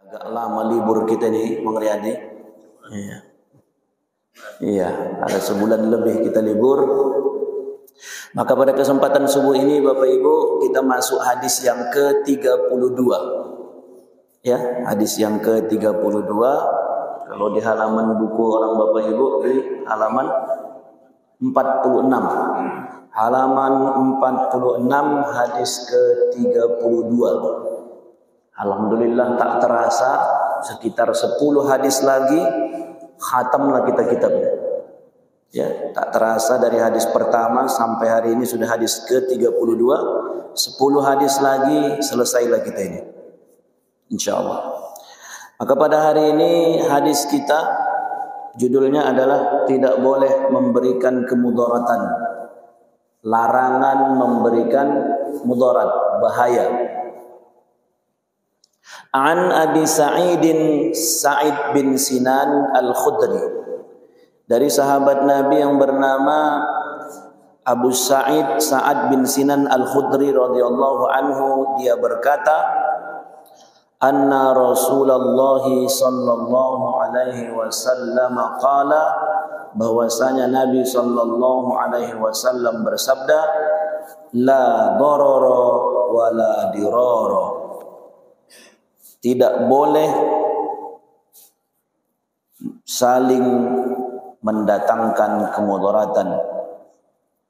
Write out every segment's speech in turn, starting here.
Agak lama libur kita nih, Bang Riyadi. Iya. Iya, ada sebulan lebih kita libur. Maka pada kesempatan subuh ini Bapak Ibu, kita masuk hadis yang ke-32. Ya, hadis yang ke-32. Kalau di halaman buku orang Bapak Ibu di halaman 46. Halaman 46 hadis ke-32. Alhamdulillah tak terasa sekitar 10 hadis lagi khatamlah kita kitabnya. Ya, tak terasa dari hadis pertama sampai hari ini sudah hadis ke-32. 10 hadis lagi selesailah kita ini, insyaallah. Maka pada hari ini hadis kita judulnya adalah tidak boleh memberikan kemudaratan. Larangan memberikan mudarat, bahaya. An Abi Sa'idin Sa'id bin Sinan Al-Khudri, dari sahabat Nabi yang bernama Abu Sa'id Sa'ad bin Sinan Al-Khudri radhiyallahu anhu, dia berkata, anna Rasulullah sallallahu alaihi wasallam qala, bahwasanya Nabi sallallahu alaihi wasallam bersabda, la darara wa la dirara, tidak boleh saling mendatangkan kemudaratan,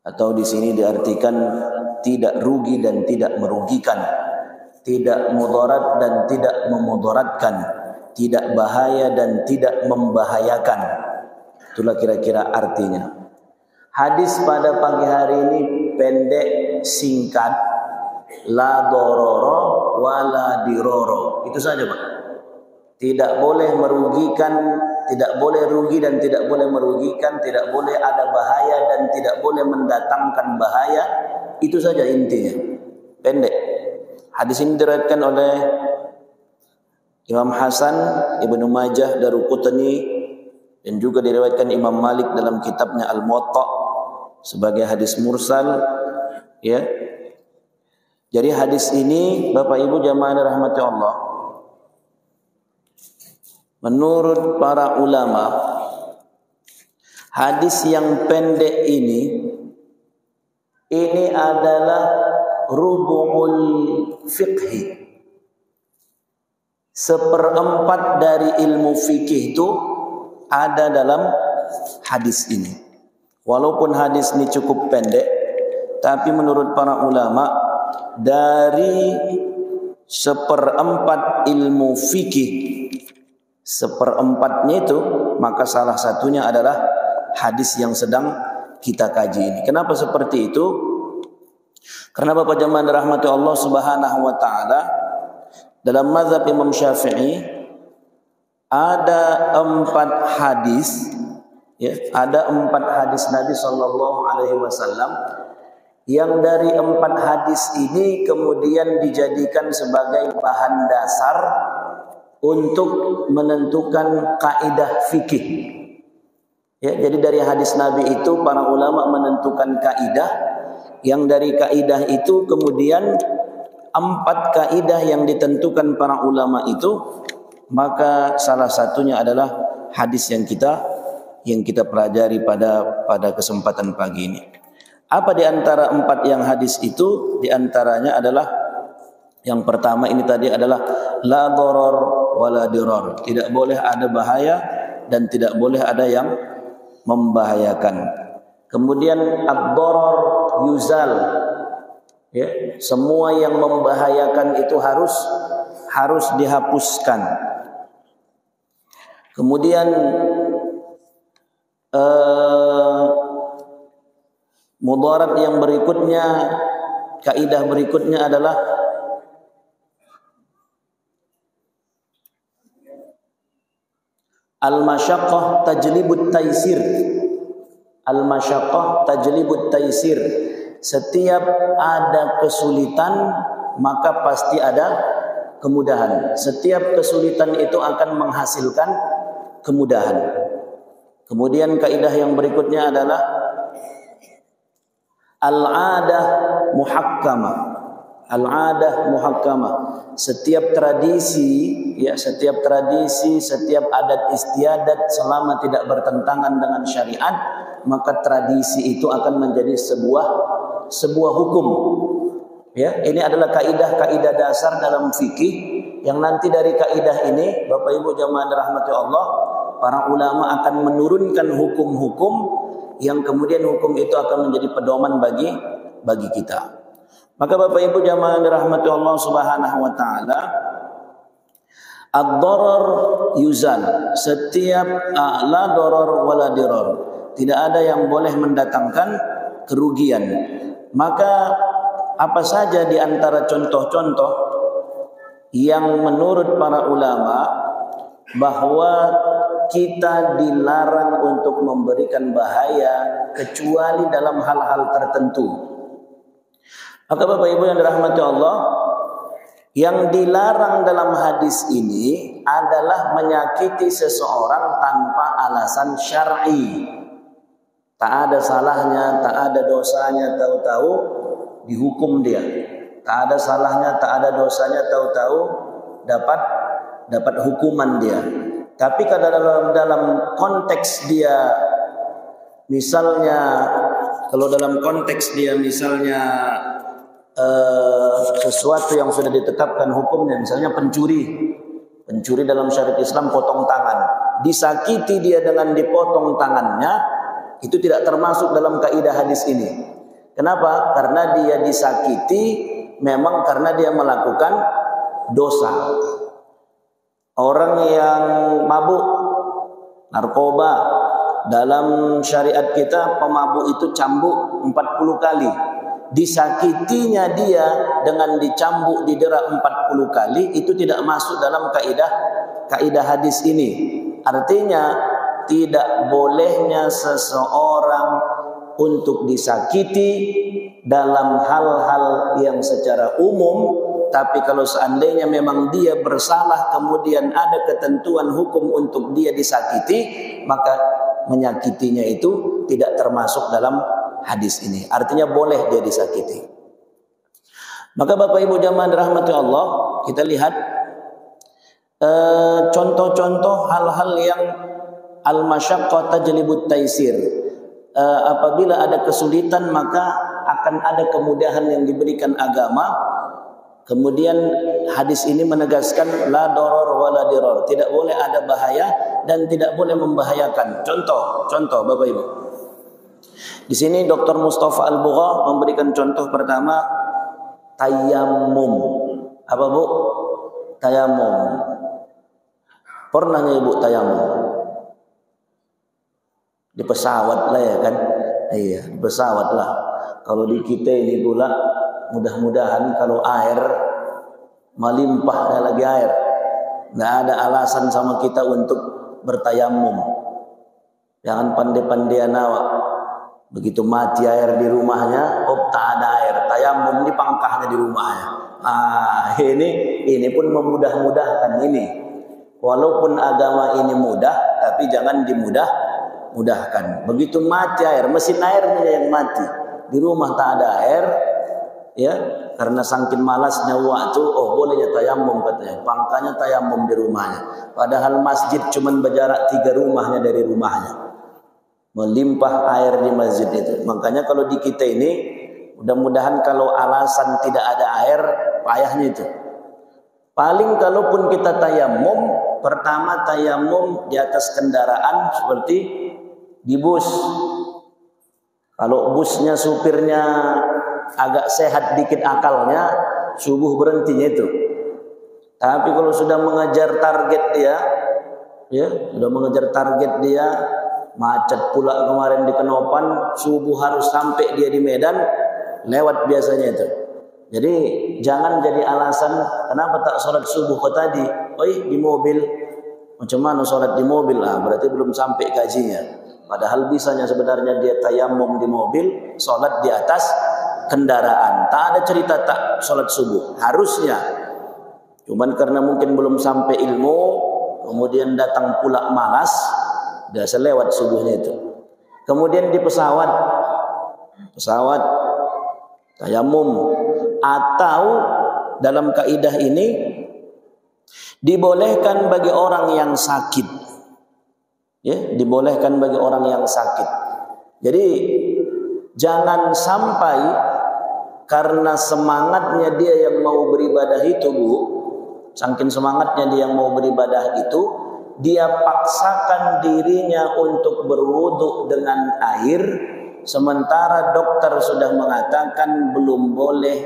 atau di sini diartikan tidak rugi dan tidak merugikan, tidak mudarat dan tidak memudaratkan, tidak bahaya dan tidak membahayakan. Itulah kira-kira artinya. Hadis pada pagi hari ini pendek, singkat, la dororo wala diroro. Itu saja Pak. Tidak boleh merugikan, tidak boleh rugi dan tidak boleh merugikan, tidak boleh ada bahaya dan tidak boleh mendatangkan bahaya. Itu saja intinya. Pendek. Hadis ini diriwayatkan oleh Imam Hasan, Ibnu Majah, Daruqutni, dan juga diriwayatkan Imam Malik dalam kitabnya Al-Muwatta sebagai hadis mursal. Ya. Jadi hadis ini Bapak Ibu jamaah dirahmati Allah, menurut para ulama, hadis yang pendek ini adalah rubu'ul fiqhi. Seperempat dari ilmu fikih itu ada dalam hadis ini. Walaupun hadis ini cukup pendek, tapi menurut para ulama, dari seperempat ilmu fikih, seperempatnya itu, maka salah satunya adalah hadis yang sedang kita kaji ini. Kenapa seperti itu? Karena Bapak jemaah dirahmati Allah Subhanahu wa taala, dalam mazhab Imam Syafi'i ada 4 hadis, ya, ada 4 hadis Nabi sallallahu alaihi wasallam yang dari 4 hadis ini kemudian dijadikan sebagai bahan dasar untuk menentukan kaidah fikih. Ya, jadi dari hadis Nabi itu para ulama menentukan kaidah, yang dari kaidah itu kemudian 4 kaidah yang ditentukan para ulama itu, maka salah satunya adalah hadis yang kita pelajari pada kesempatan pagi ini. Apa di antara 4 yang hadis itu? Di antaranya adalah yang pertama ini tadi adalah la darar wala dirar. Tidak boleh ada bahaya dan tidak boleh ada yang membahayakan. Kemudian ad-darar yuzal. Ya, semua yang membahayakan itu harus dihapuskan. Kemudian mudarat yang berikutnya, kaidah berikutnya adalah al-masyaqqah tajlibut taisir. Al-masyaqqah tajlibut taisir. Setiap ada kesulitan maka pasti ada kemudahan. Setiap kesulitan itu akan menghasilkan kemudahan. Kemudian kaidah yang berikutnya adalah al-'adah muhakkamah. al-adah muhakkamah. Setiap tradisi, setiap adat istiadat selama tidak bertentangan dengan syariat, maka tradisi itu akan menjadi sebuah hukum. Ya, ini adalah kaidah dasar dalam fikih yang nanti dari kaidah ini, Bapak Ibu jamaah dirahmati Allah, para ulama akan menurunkan hukum-hukum yang kemudian hukum itu akan menjadi pedoman bagi kita. Maka Bapak Ibu jamaah dirahmati Allah Subhanahu wa taala, ad-darar yuzal, setiap la darar wala dirar, tidak ada yang boleh mendatangkan kerugian. Maka apa saja di antara contoh-contoh yang menurut para ulama bahwa kita dilarang untuk memberikan bahaya kecuali dalam hal-hal tertentu. Maka Bapak Ibu yang dirahmati Allah, yang dilarang dalam hadis ini adalah menyakiti seseorang tanpa alasan syar'i. Tak ada salahnya, tak ada dosanya, tahu-tahu dihukum dia. Tak ada salahnya, tak ada dosanya, tahu-tahu dapat hukuman dia. Tapi kalau dalam konteks dia misalnya, sesuatu yang sudah ditetapkan hukumnya, misalnya pencuri dalam syariat Islam potong tangan, disakiti dia dengan dipotong tangannya, itu tidak termasuk dalam kaidah hadis ini. Kenapa? Karena dia disakiti memang karena dia melakukan dosa. Orang yang mabuk, narkoba, dalam syariat kita pemabuk itu cambuk 40 kali. Disakitinya dia dengan dicambuk, didera 40 kali, itu tidak masuk dalam kaidah hadis ini. Artinya tidak bolehnya seseorang untuk disakiti dalam hal-hal yang secara umum, tapi kalau seandainya memang dia bersalah kemudian ada ketentuan hukum untuk dia disakiti, maka menyakitinya itu tidak termasuk dalam hadis ini. Artinya boleh dia disakiti. Maka Bapak Ibu jamaah dirahmati Allah, kita lihat contoh-contoh hal-hal yang al-masyaqqah tajlibut taisir. Apabila ada kesulitan maka akan ada kemudahan yang diberikan agama. Kemudian hadis ini menegaskan la darar wala dirar, tidak boleh ada bahaya dan tidak boleh membahayakan. Contoh Bapak Ibu. Di sini Dr. Mustafa Al-Bugha memberikan contoh pertama, tayammum. Apa Bu? Tayammum. Pernah nggak Ibu tayammum? Di pesawat lah ya kan? Iya, di pesawat lah. Kalau di kita ini pula, mudah-mudahan kalau air melimpah lagi air, nggak ada alasan sama kita untuk bertayamum. Jangan pandai-pandai awak. Begitu mati air di rumahnya, tak ada air, tayamum di pangkahnya di rumahnya. Ini pun memudah-mudahkan ini. Walaupun agama ini mudah, tapi jangan dimudahkan. Begitu mati air, mesin airnya yang mati. Di rumah tak ada air, ya, karena saking malasnya waktu, bolehnya tayamum katanya. Pangkanya tayamum di rumahnya. Padahal masjid cuman berjarak 3 rumahnya dari rumahnya. Melimpah air di masjid itu. Makanya kalau di kita ini, mudah-mudahan kalau alasan tidak ada air, payahnya itu. Paling kalaupun kita tayamum, pertama tayamum di atas kendaraan seperti di bus. Kalau busnya supirnya agak sehat dikit akalnya, subuh berhentinya itu. Tapi kalau sudah mengejar target dia, macet pula kemarin di Kenopan, subuh harus sampai dia di Medan, lewat biasanya itu. Jadi jangan jadi alasan kenapa tak sholat subuh kau tadi, di mobil. Macam mana sholat di mobil? Berarti belum sampai gajinya. Padahal bisanya sebenarnya dia tayamum di mobil, sholat di atas kendaraan. Tak ada cerita tak sholat subuh. Harusnya. Cuman karena mungkin belum sampai ilmu, kemudian datang pula malas, biasa lewat subuhnya itu. Kemudian di pesawat tayamum. atau dalam kaidah ini dibolehkan bagi orang yang sakit. Ya, dibolehkan bagi orang yang sakit. Jadi jangan sampai karena semangatnya dia yang mau beribadah itu, Bu, saking semangatnya dia yang mau beribadah itu, dia paksakan dirinya untuk berwudu dengan air, sementara dokter sudah mengatakan belum boleh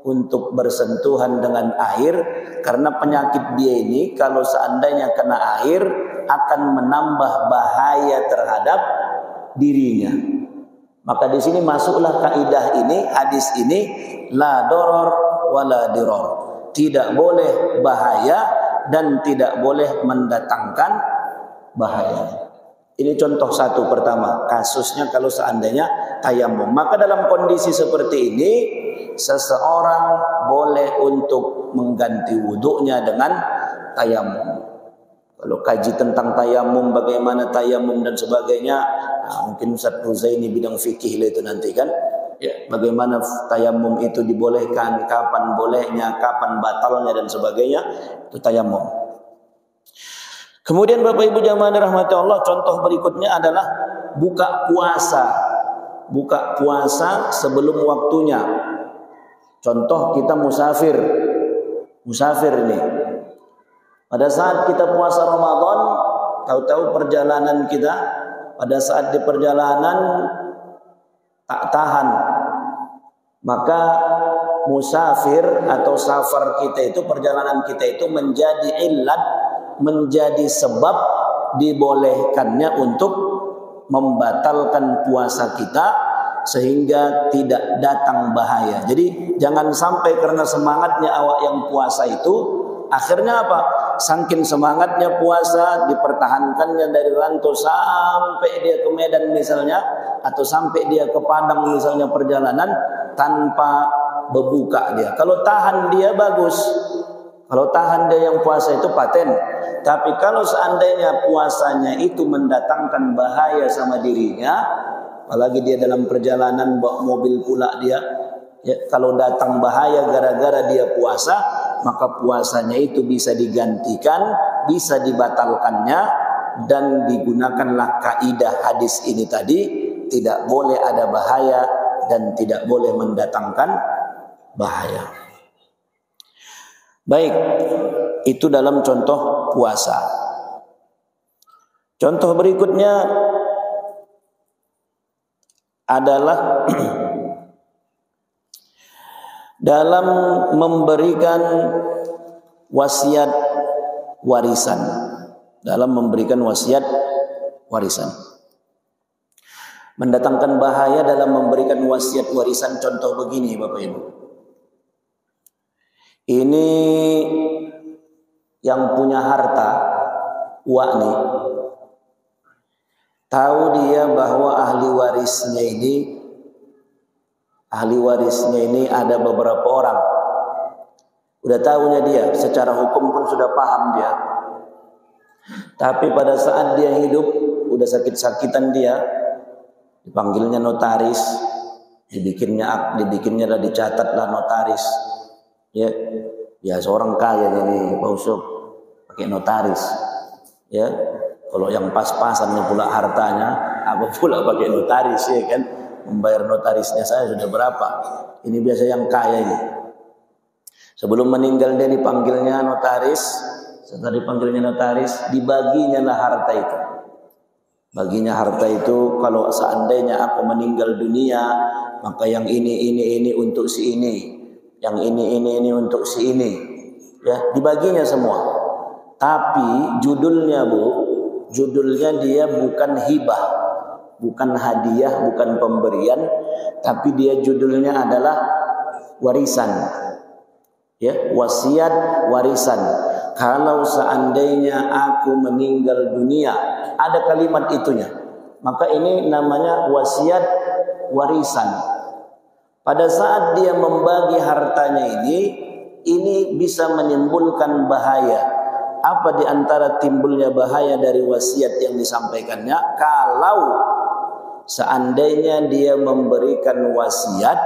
untuk bersentuhan dengan air karena penyakit dia ini kalau seandainya kena air akan menambah bahaya terhadap dirinya. Maka di sini masuklah kaidah ini, hadis ini, la doror wala diror. Tidak boleh bahaya dan tidak boleh mendatangkan bahaya. Ini contoh satu pertama, kasusnya kalau seandainya tayamum. Maka dalam kondisi seperti ini, seseorang boleh untuk mengganti wudunya dengan tayamum. Kalau kaji tentang tayamum, bagaimana tayamum dan sebagainya, mungkin Ustaz Ruzaini bidang fikih itu nanti kan, ya, bagaimana tayamum itu dibolehkan, kapan bolehnya, kapan batalnya dan sebagainya, itu tayamum. Kemudian Bapak Ibu jamaah dirahmati Allah, contoh berikutnya adalah buka puasa. Buka puasa sebelum waktunya. Contoh kita musafir. Musafir ini. Pada saat kita puasa Ramadan, tahu-tahu perjalanan kita, pada saat di perjalanan tak tahan. Maka musafir atau safar kita itu, perjalanan kita itu menjadi illat, menjadi sebab dibolehkannya untuk membatalkan puasa kita sehingga tidak datang bahaya. Jadi jangan sampai karena semangatnya awak yang puasa itu, akhirnya apa? Saking semangatnya puasa, dipertahankannya dari Rantau sampai dia ke Medan misalnya, atau sampai dia ke Padang misalnya perjalanan tanpa berbuka dia. Kalau tahan dia bagus. Kalau tahan dia yang puasa itu paten. Tapi kalau seandainya puasanya itu mendatangkan bahaya sama dirinya, apalagi dia dalam perjalanan bawa mobil pula dia, ya, kalau datang bahaya gara-gara dia puasa, maka puasanya itu bisa digantikan, bisa dibatalkannya, dan digunakanlah kaidah hadis ini tadi, tidak boleh ada bahaya dan tidak boleh mendatangkan bahaya. Baik, itu dalam contoh puasa. Contoh berikutnya adalah dalam memberikan wasiat warisan. Dalam memberikan wasiat warisan. Mendatangkan bahaya dalam memberikan wasiat warisan, contoh begini Bapak Ibu. Ini yang punya harta, uak nih, tahu dia bahwa ahli warisnya ini ada beberapa orang. Udah tahunya dia, secara hukum pun sudah paham dia. Tapi pada saat dia hidup, udah sakit-sakitan dia, dipanggilnya notaris, dibikinnya lah, dicatatlah notaris. Ya seorang kaya ini Pak Usop pakai notaris. Ya, kalau yang pas-pasannya pula hartanya, apa pula pakai notaris, ya kan? Membayar notarisnya saya sudah berapa? Ini biasa yang kaya ini. Sebelum meninggal dia dipanggilnya notaris. Setelah dipanggilnya notaris, dibaginya lah harta itu. Baginya harta itu, kalau seandainya aku meninggal dunia, maka yang ini untuk si ini. Yang ini untuk si ini, ya, dibaginya semua. Tapi judulnya Bu, judulnya dia bukan hibah, bukan hadiah, bukan pemberian, tapi dia judulnya adalah warisan. Ya, wasiat warisan. Kalau seandainya aku meninggal dunia, ada kalimat itunya. Maka ini namanya wasiat warisan. Pada saat dia membagi hartanya ini bisa menimbulkan bahaya. Apa di antara timbulnya bahaya dari wasiat yang disampaikannya? Kalau seandainya dia memberikan wasiat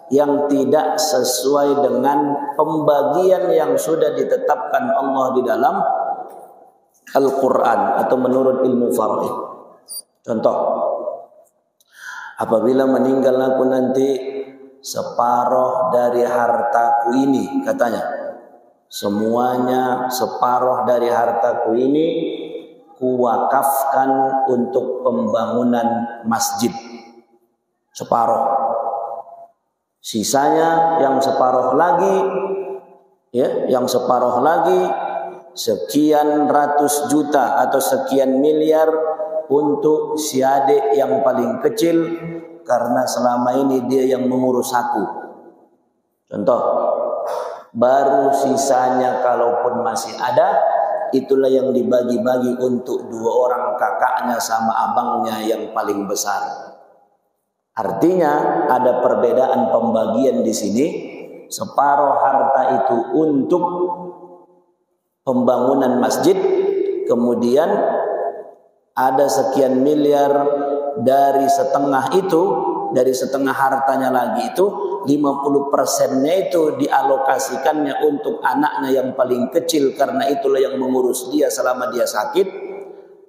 yang tidak sesuai dengan pembagian yang sudah ditetapkan Allah di dalam Al-Quran atau menurut ilmu faraid. Contoh, apabila meninggal aku nanti, separuh dari hartaku ini, katanya, semuanya separuh dari hartaku ini kuwakafkan untuk pembangunan masjid. Separuh. Sisanya yang separuh lagi, yang separuh lagi sekian ratus juta atau sekian miliar untuk si adik yang paling kecil, karena selama ini dia yang mengurus aku. Contoh, baru sisanya kalaupun masih ada, itulah yang dibagi-bagi untuk 2 orang kakaknya sama abangnya yang paling besar. Artinya ada perbedaan pembagian di sini. Separuh harta itu untuk pembangunan masjid, kemudian ada sekian miliar dari setengah itu, dari setengah hartanya lagi itu 50%-nya itu dialokasikannya untuk anaknya yang paling kecil, karena itulah yang mengurus dia selama dia sakit.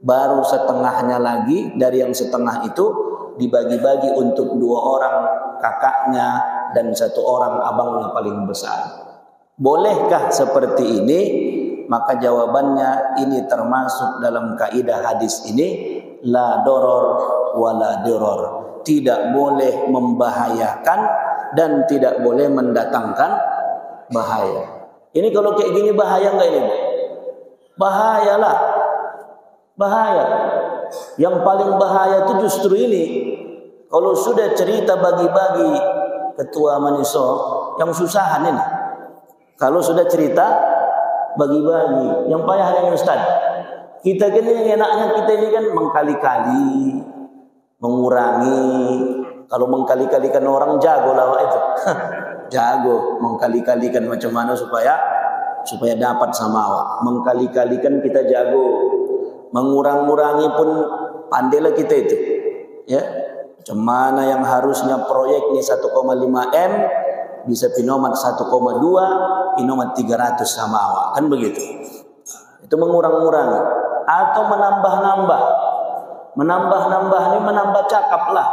Baru setengahnya lagi dari yang setengah itu dibagi-bagi untuk 2 orang kakaknya dan 1 orang abangnya paling besar. Bolehkah seperti ini? Maka jawabannya ini termasuk dalam kaidah hadis ini, la doror wala diror. Tidak boleh membahayakan dan tidak boleh mendatangkan bahaya. Ini kalau kayak gini bahaya enggak ini? Bahayalah. Bahaya. Yang paling bahaya itu justru ini. Kalau sudah cerita bagi-bagi ketua Maniso, yang susahan ini. Kalau sudah cerita bagi-bagi, yang payah hanya Ustaz. Kita kan yang enaknya kita ini kan mengkali-kali, mengurangi. Kalau mengkali-kalikan orang jago lah itu. Jago mengkali-kalikan macam mana supaya dapat sama awak. Mengkali-kalikan kita jago. Mengurang-urangi pun pandailah kita itu. Ya. Macam mana yang harusnya proyek ini 1,5 M bisa pinomat 1,2, pinomat 300 sama awak. Kan begitu. Itu mengurang-urangi atau menambah-nambah. Menambah-nambah ini menambah cakap lah.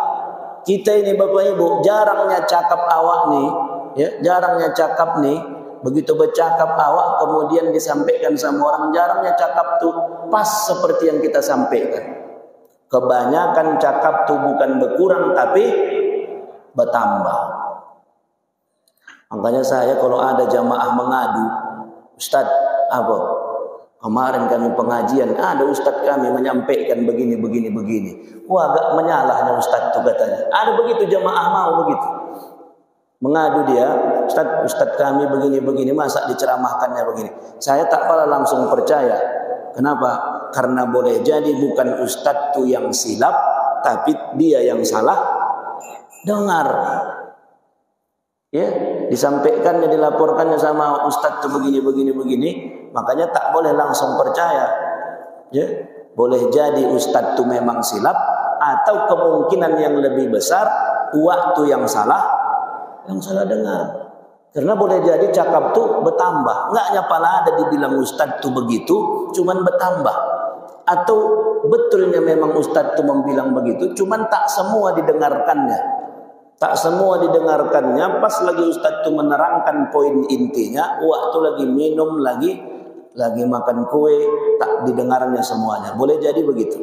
Kita ini Bapak Ibu jarangnya cakap awak nih, ya, jarangnya cakap nih. Begitu bercakap awak kemudian disampaikan sama orang, jarangnya cakap tuh pas seperti yang kita sampaikan. Kebanyakan cakap tuh bukan berkurang tapi bertambah. Makanya saya kalau ada jamaah mengadu, Ustaz, apa? Kemarin kami pengajian, ada Ustaz kami menyampaikan begini. Wah, agak menyalahnya Ustaz itu katanya. Ada begitu jamaah mau begitu. Mengadu dia, Ustaz kami begini, masa diceramahkannya begini. Saya tak pernah langsung percaya. Kenapa? Karena boleh jadi bukan Ustaz itu yang silap, tapi dia yang salah dengar. Ya, disampaikannya, dilaporkannya sama Ustaz itu begini. Makanya tak boleh langsung percaya. Ya, boleh jadi Ustaz itu memang silap, atau kemungkinan yang lebih besar waktu yang salah dengar. Karena boleh jadi cakap tuh bertambah. Enggaknya pala ada dibilang Ustaz tuh begitu, cuman bertambah. Atau betulnya memang Ustaz tuh membilang begitu, cuman tak semua didengarkannya. Tak semua didengarkannya. Pas lagi Ustaz tuh menerangkan poin intinya, waktu lagi minum, lagi makan kue, tak didengarnya semuanya. Boleh jadi begitu.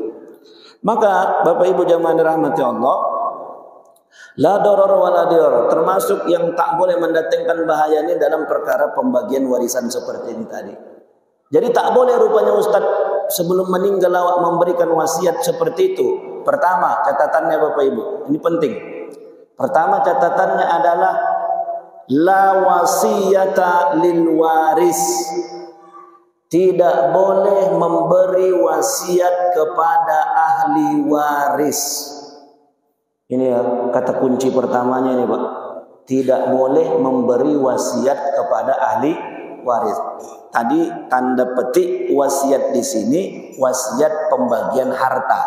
Maka Bapak Ibu jamaah dirahmati Allah, la doror wala diror, termasuk yang tak boleh mendatangkan bahaya ini dalam perkara pembagian warisan seperti ini tadi. Jadi tak boleh rupanya Ustaz sebelum meninggal awak memberikan wasiat seperti itu. Pertama catatannya Bapak Ibu, ini penting. Pertama catatannya adalah la wasiyata lil waris. Tidak boleh memberi wasiat kepada ahli waris. Ini ya, kata kunci pertamanya ini Pak. Tidak boleh memberi wasiat kepada ahli waris. Tadi tanda petik wasiat di sini wasiat pembagian harta,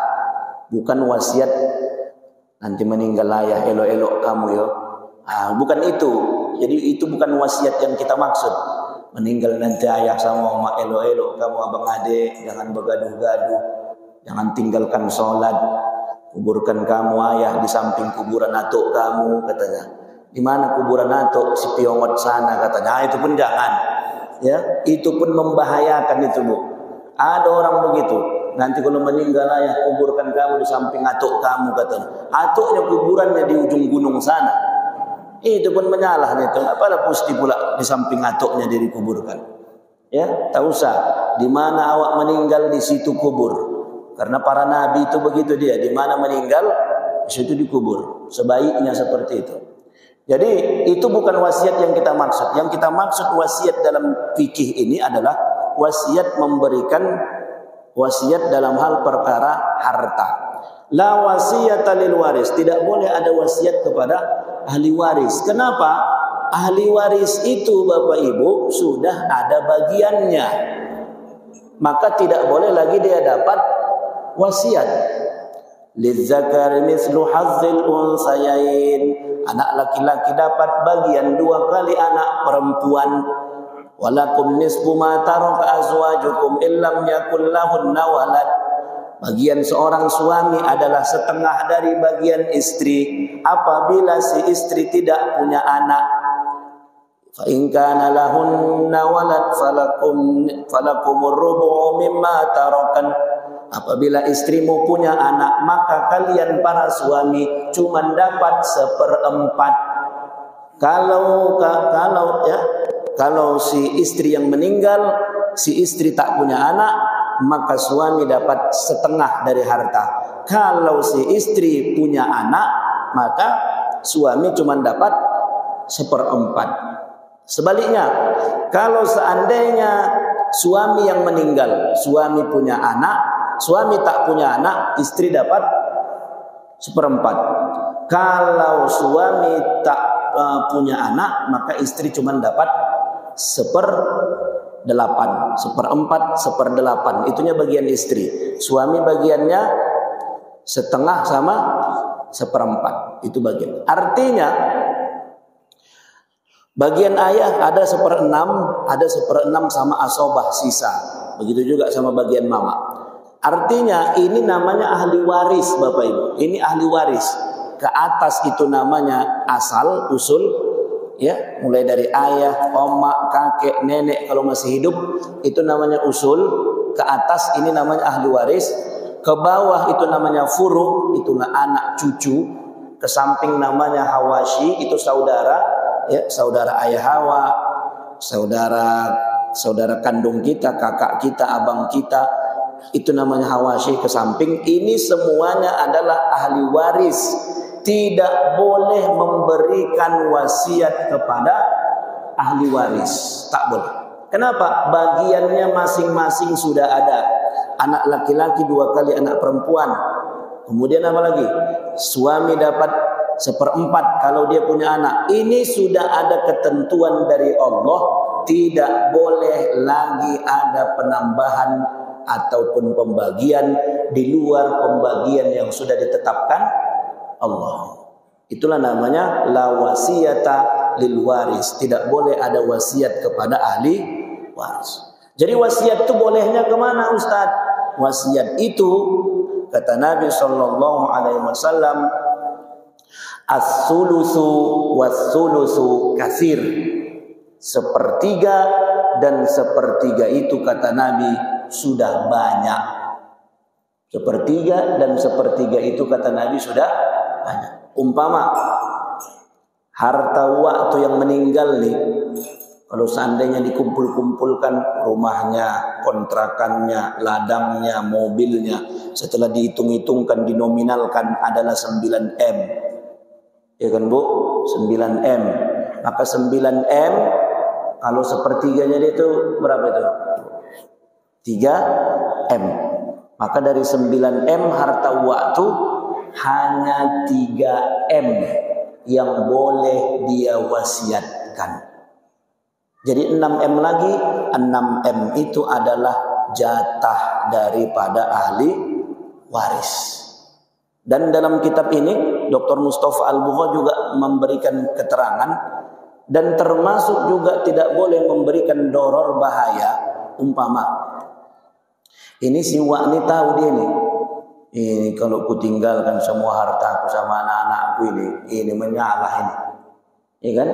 bukan wasiat nanti meninggal ayah elok-elok kamu ya. Bukan itu. Jadi itu bukan wasiat yang kita maksud. Meninggal nanti ayah sama mama elo-elo, kamu abang adik jangan bergaduh-gaduh, jangan tinggalkan sholat, kuburkan kamu ayah di samping kuburan atuk kamu, katanya. Di mana kuburan atuk? Si Piongot sana, katanya. Itu pun jangan. Ya, itu pun membahayakan itu, Bu. Ada orang begitu. Nanti kalau meninggal ayah, kuburkan kamu di samping atuk kamu, katanya. Atuknya kuburannya di ujung gunung sana. Itu pun menyalah itu. Apalah pusti pula di samping atuknya dia dikuburkan. Ya, tak usah. Di mana awak meninggal di situ kubur. Karena para nabi itu begitu dia. Di mana meninggal di situ dikubur. Sebaiknya seperti itu. Jadi itu bukan wasiat yang kita maksud. Yang kita maksud wasiat dalam fikih ini adalah wasiat memberikan wasiat dalam hal perkara harta. La wasiyata lil waris. Tidak boleh ada wasiat kepada ahli waris. Kenapa? Ahli waris itu Bapak Ibu sudah ada bagiannya. Maka tidak boleh lagi dia dapat wasiat. Lizzakari mislu hazzil unsayain. Anak laki-laki dapat bagian 2 kali anak perempuan. Walakum nisfu ma taraka azwajukum illam yakul lahunna walad. Bagian seorang suami adalah setengah dari bagian istri apabila si istri tidak punya anak. Fa in kana lahunna walad falakumur rubu'u mimma tarakan. Apabila istrimu punya anak, maka kalian para suami cuma dapat 1/4. Kalau si istri yang meninggal, si istri tak punya anak, maka suami dapat setengah dari harta. Kalau si istri punya anak, maka suami cuma dapat 1/4. Sebaliknya, kalau seandainya suami yang meninggal, suami punya anak, suami tak punya anak, istri dapat 1/4. Kalau suami tak punya anak, maka istri cuma dapat 1/8, 1/4, 1/8. Itunya bagian istri. Suami bagiannya setengah sama 1/4. Itu bagian. Artinya bagian ayah ada 1/6, ada 1/6 sama asobah sisa. Begitu juga sama bagian mama. Artinya ini namanya ahli waris, Bapak Ibu. Ini ahli waris. Ke atas itu namanya asal, usul. Ya, mulai dari ayah, omak, kakek, nenek kalau masih hidup itu namanya usul. Ke atas ini namanya ahli waris. Ke bawah itu namanya furu, itu anak cucu. Ke samping namanya hawashi, itu saudara, ya, saudara ayah Hawa, saudara kandung kita, kakak kita, abang kita. Itu namanya hawashi. Ke samping ini semuanya adalah ahli waris. Tidak boleh memberikan wasiat kepada ahli waris. Tak boleh. Kenapa? Bagiannya masing-masing sudah ada. Anak laki-laki 2 kali anak perempuan. Kemudian apa lagi? Suami dapat 1/4 kalau dia punya anak. Ini sudah ada ketentuan dari Allah. Tidak boleh lagi ada penambahan ataupun pembagian di luar pembagian yang sudah ditetapkan Allah. Itulah namanya la wasiyata lil waris. Tidak boleh ada wasiat kepada ahli waris. Jadi wasiat itu bolehnya kemana, Ustaz? Wasiat itu kata Nabi SAW, as-sulusu was-sulusu katsir. 1/3 dan 1/3 itu kata Nabi sudah banyak. 1/3 dan 1/3 itu kata Nabi sudah banyak. Umpama harta waktu yang meninggal nih, kalau seandainya dikumpul-kumpulkan rumahnya, kontrakannya, ladangnya, mobilnya, setelah dihitung-hitungkan, dinominalkan adalah 9M. Ya kan Bu? 9M. Maka 9M kalau 1/3-nya itu berapa itu? 3M. Maka dari 9M harta waktu hanya 3M yang boleh dia wasiatkan. Jadi 6M lagi, 6M itu adalah jatah daripada ahli waris. Dan dalam kitab ini Dr. Mustafa Al-Bugha juga memberikan keterangan, dan termasuk juga tidak boleh memberikan doror bahaya. Umpama ini si Wak ini tahu dia ini kalau ku tinggalkan semua hartaku sama anak-anakku ini menyalah ini, ya kan?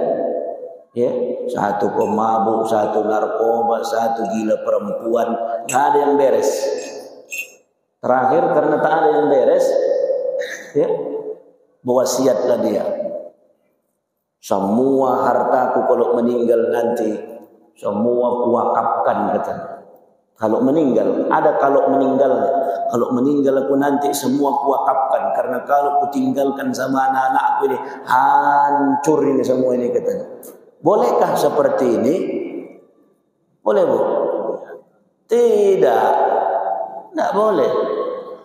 Ya, satu pemabuk, satu narkoba, satu gila perempuan, nggak ada yang beres. Terakhir karena tak ada yang beres, ya, berwasiatlah dia. Semua hartaku kalau meninggal nanti, semua kuwakafkan katanya. Kalau meninggal, ada kalau meninggal aku nanti semua kuwakafkan, karena kalau kutinggalkan sama anak-anakku ini hancur ini semua ini katanya. Bolehkah seperti ini? Boleh, Bu? Tidak boleh.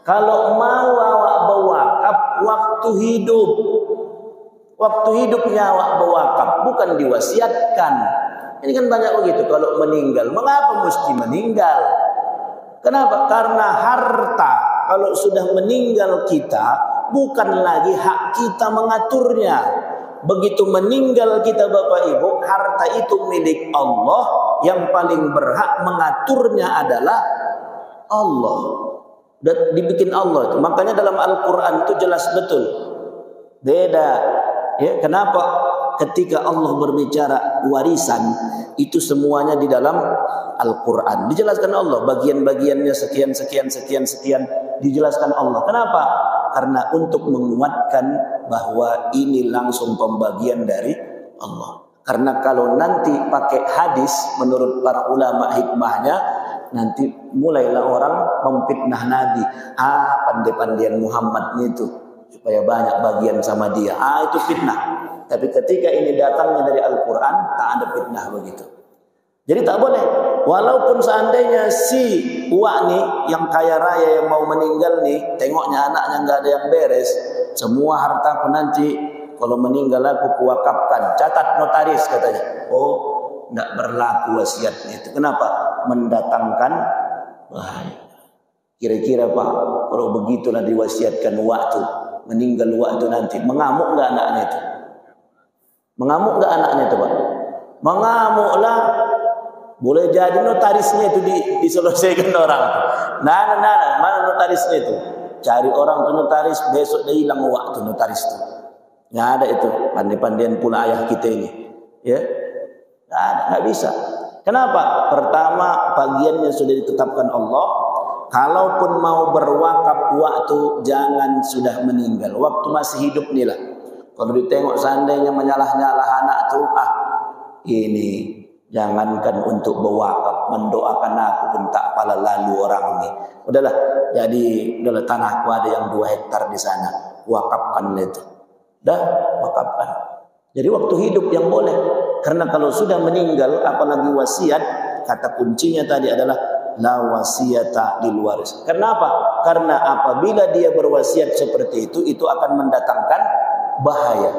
Kalau mau awak berwakaf waktu hidupnya awak berwakaf, bukan diwasiatkan. Ini kan banyak begitu. Kalau meninggal, mengapa mesti meninggal? Kenapa? Karena harta kalau sudah meninggal kita, bukan lagi hak kita mengaturnya. Begitu meninggal kita Bapak Ibu, harta itu milik Allah. Yang paling berhak mengaturnya adalah Allah. Dan dibikin Allah itu. Makanya dalam Al-Quran itu jelas betul. Beda. Ya, kenapa? Ketika Allah berbicara warisan, itu semuanya di dalam Al-Quran. Dijelaskan Allah, bagian-bagiannya sekian, dijelaskan Allah. Kenapa? Karena untuk menguatkan bahwa ini langsung pembagian dari Allah. Karena kalau nanti pakai hadis, menurut para ulama hikmahnya, nanti mulailah orang memfitnah Nabi. Pandai-pandaian Muhammad itu supaya banyak bagian sama dia. Itu fitnah. Tapi ketika ini datangnya dari Al-Quran, tak ada fitnah begitu. Jadi tak boleh. Walaupun seandainya si Uwa nih, yang kaya raya yang mau meninggal nih, tengoknya anaknya nggak ada yang beres, semua hartaku nanti kalau meninggal aku kuwakafkan. Catat notaris katanya. Oh, tidak berlaku wasiat itu. Kenapa? Mendatangkan bahaya. Kira-kira Pak, kalau begitulah diwasiatkan waktu meninggal waktu nanti, mengamuk nggak anaknya itu? Mengamuk nggak anaknya itu Pak? Mengamuklah. Boleh jadi notarisnya itu diselesaikan orang. Nah, mana notarisnya itu? Cari orang tuh notaris, besok dia hilang waktu notaris itu. Nggak ada itu. Pandai-pandaian pula ayah kita ini. Ya, nggak ada, nggak bisa. Kenapa? Pertama, bagiannya sudah ditetapkan Allah. Kalaupun mau berwakaf waktu, jangan sudah meninggal. Waktu masih hidup nih lah. Kalau ditengok seandainya menyalah-nyalah anak tuh, ini jangankan untuk berwakaf, mendoakan aku pun tak pala lalu orang ini. Udahlah tanahku ada yang 2 hektar di sana, wakafkan itu. Dah, wakafkan. Jadi waktu hidup yang boleh. Karena kalau sudah meninggal, apalagi wasiat, kata kuncinya tadi adalah la wasiyata lil waris. Kenapa? Karena apabila dia berwasiat seperti itu akan mendatangkan bahaya.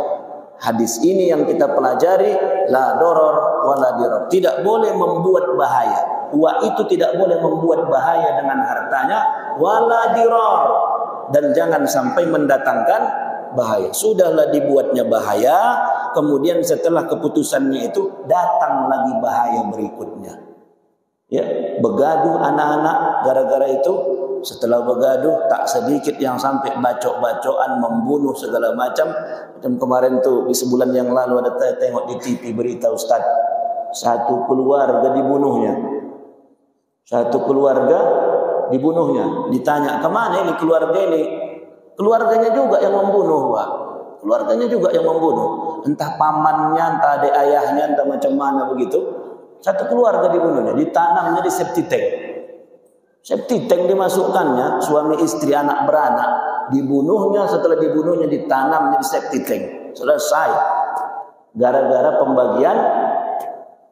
Hadis ini yang kita pelajari, la doror wala dirar. Tidak boleh membuat bahaya. Wa itu tidak boleh membuat bahaya dengan hartanya, wala dirar, dan jangan sampai mendatangkan bahaya. Sudahlah dibuatnya bahaya, kemudian setelah keputusannya itu datang lagi bahaya berikutnya. Ya, begaduh anak-anak gara-gara itu. Setelah begaduh, tak sedikit yang sampai bacok-bacokan, membunuh segala macam. Macam kemarin tuh di sebulan yang lalu ada tengok di TV berita Ustaz, satu keluarga dibunuhnya. Ditanya kemana ini keluarga ini? Keluarganya juga yang membunuh, Pak. Keluarganya juga yang membunuh. Entah pamannya, entah adik ayahnya, entah macam mana begitu. Satu keluarga dibunuhnya, ditanamnya di septic tank. Septic tank dimasukkannya, suami istri anak beranak, dibunuhnya, setelah dibunuhnya ditanamnya di septic tank. Selesai. Gara-gara pembagian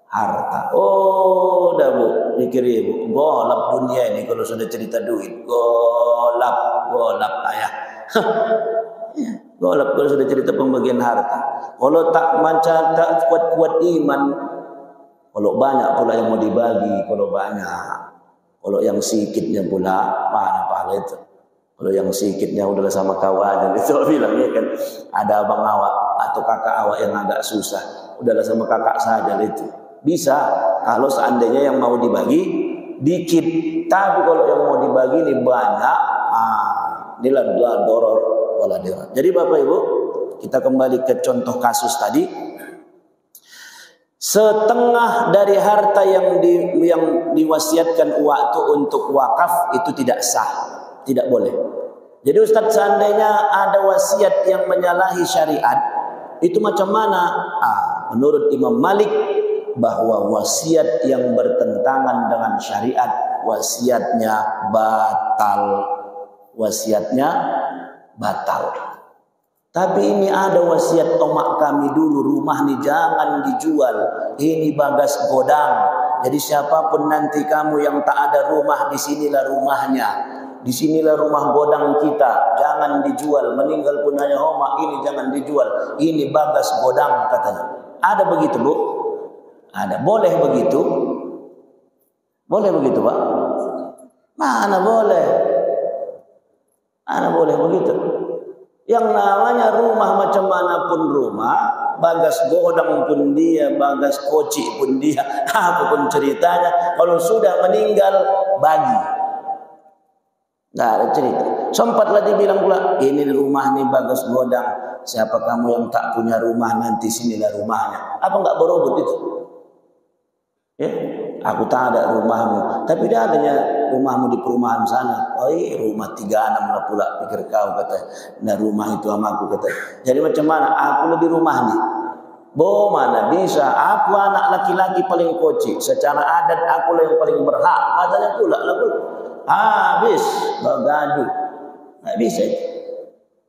harta. Oh, dah Bu, mikir Ibu, golap dunia ini kalau sudah cerita duit. Golap ayah. Golap kalau sudah cerita pembagian harta. Kalau tak kuat-kuat iman, kalau banyak pula yang mau dibagi, kalau banyak. Kalau yang sedikitnya pula, mana pahala itu? Kalau yang sikitnya udahlah sama kau aja, itu bilangnya kan. Ada abang awak atau kakak awak yang agak susah, udahlah sama kakak saja itu. Bisa kalau seandainya yang mau dibagi dikit, tapi kalau yang mau dibagi ini banyak, inilah doror wala dirar. Jadi Bapak Ibu, kita kembali ke contoh kasus tadi. Setengah dari harta yang diwasiatkan waktu untuk wakaf itu tidak sah, tidak boleh. Jadi Ustaz, seandainya ada wasiat yang menyalahi syariat, itu macam mana? Menurut Imam Malik, bahwa wasiat yang bertentangan dengan syariat, wasiatnya batal. Wasiatnya batal. Tapi ini ada wasiat omak kami dulu, rumah nih jangan dijual, ini bagas godang. Jadi siapapun nanti kamu yang tak ada rumah, disinilah rumahnya, disinilah rumah godang kita, jangan dijual. Meninggal pun hanya omak, ini jangan dijual, ini bagas godang katanya. Ada begitu Bu? Ada. Boleh begitu? Boleh begitu Pak? Mana boleh? Mana boleh begitu? Yang namanya rumah macam mana pun rumah, bagas godang pun dia, bagas koci pun dia, apapun ceritanya, kalau sudah meninggal bagi. Nggak ada cerita. Sempatlah dibilang pula, ini rumah nih bagas godang, siapa kamu yang tak punya rumah nanti sinilah rumahnya. Apa nggak berebut itu? Ya, aku tak ada rumahmu, tapi dia adanya rumahmu di perumahan sana. Oh iya, rumah 36 lah pula pikir kau kata. Nah rumah itu sama aku kata. Jadi macam mana? Aku lebih rumah nih. Bo mana bisa? Aku anak laki-laki paling koci. Secara adat aku lah yang paling berhak. Katanya pula lah pula. Habis bergaduh. Nggak bisa.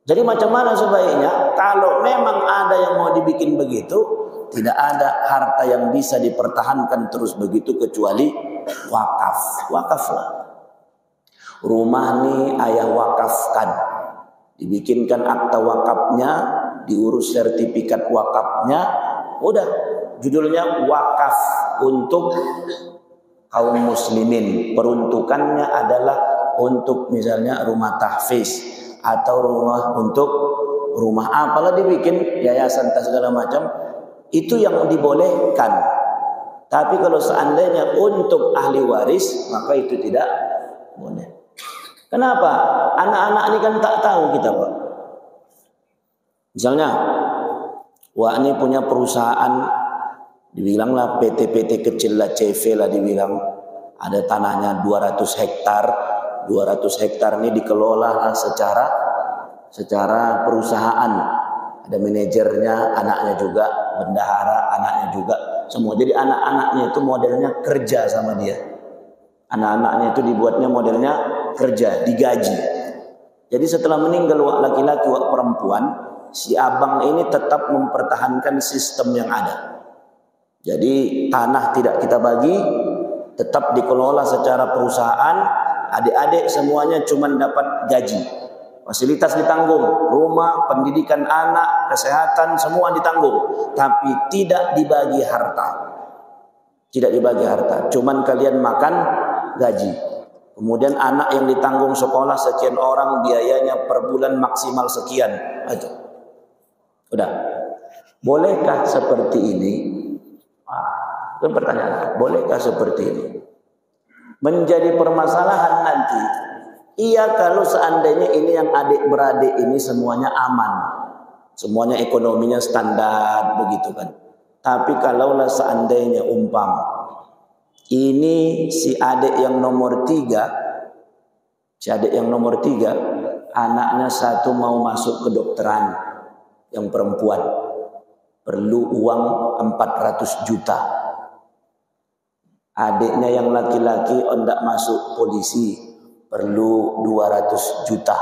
Jadi macam mana sebaiknya? Kalau memang ada yang mau dibikin begitu, tidak ada harta yang bisa dipertahankan terus begitu kecuali wakaf. Wakaflah. Rumah nih ayah wakafkan. Dibikinkan akta wakafnya, diurus sertifikat wakafnya, udah judulnya wakaf untuk kaum muslimin. Peruntukannya adalah untuk misalnya rumah tahfiz atau rumah untuk rumah apalah dibikin yayasan segala macam. Itu yang dibolehkan. Tapi kalau seandainya untuk ahli waris, maka itu tidak boleh. Kenapa? Anak-anak ini kan tak tahu kita Pak. Misalnya, wah ini punya perusahaan, dibilanglah PT-PT kecil lah, CV lah dibilang, ada tanahnya 200 hektar. 200 hektar ini dikelola secara perusahaan. Ada manajernya, anaknya juga, bendahara, anaknya juga, semua. Jadi anak-anaknya itu modelnya kerja sama dia. Anak-anaknya itu dibuatnya modelnya kerja, digaji. Jadi setelah meninggal wak laki-laki, wak perempuan, si abang ini tetap mempertahankan sistem yang ada. Jadi tanah tidak kita bagi, tetap dikelola secara perusahaan. Adik-adik semuanya cuma dapat gaji. Fasilitas ditanggung, rumah, pendidikan anak, kesehatan semua ditanggung, tapi tidak dibagi harta. Tidak dibagi harta, cuman kalian makan gaji. Kemudian anak yang ditanggung sekolah sekian orang, biayanya per bulan maksimal sekian. Aja. Udah. Bolehkah seperti ini? Itu pertanyaan. Bolehkah seperti ini? Menjadi permasalahan nanti. Iya kalau seandainya ini yang adik-beradik ini semuanya aman. Semuanya ekonominya standar begitu kan. Tapi kalaulah seandainya umpama ini si adik yang nomor 3, anaknya satu mau masuk kedokteran yang perempuan, perlu uang 400 juta. Adiknya yang laki-laki hendak masuk polisi, perlu 200 juta.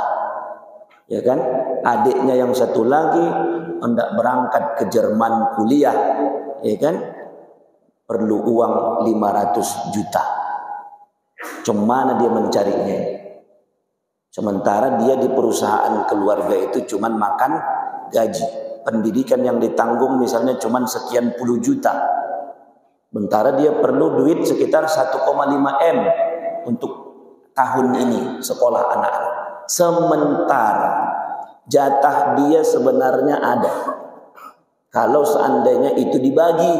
Ya kan? Adiknya yang satu lagi hendak berangkat ke Jerman kuliah, ya kan? Perlu uang 500 juta. Cuma dia mencarinya. Sementara dia di perusahaan keluarga itu cuma makan gaji. Pendidikan yang ditanggung misalnya cuma sekian puluh juta. Sementara dia perlu duit sekitar 1,5 M untuk tahun ini sekolah anak-anak. Sementara jatah dia sebenarnya ada. Kalau seandainya itu dibagi.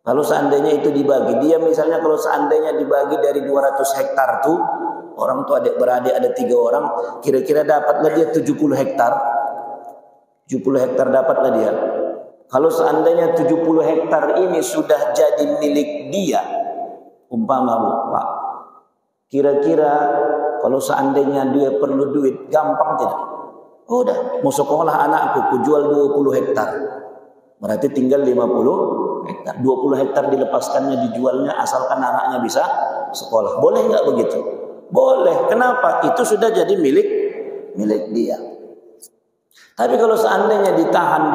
Kalau seandainya itu dibagi. Dia misalnya kalau seandainya dibagi dari 200 hektar tuh. Orang tuh adik-beradik ada 3 orang. Kira-kira dapatlah dia 70 hektar. 70 hektar dapatlah dia. Kalau seandainya 70 hektar ini sudah jadi milik dia. Umpama Pak. Kira-kira kalau seandainya dia perlu duit. Gampang tidak? Oh, udah, mau sekolah anakku, ku jual 20 hektar. Berarti tinggal 50 hektar. 20 hektar dilepaskannya, dijualnya, asalkan anaknya bisa sekolah. Boleh nggak begitu? Boleh. Kenapa? Itu sudah jadi milik dia. Tapi kalau seandainya ditahan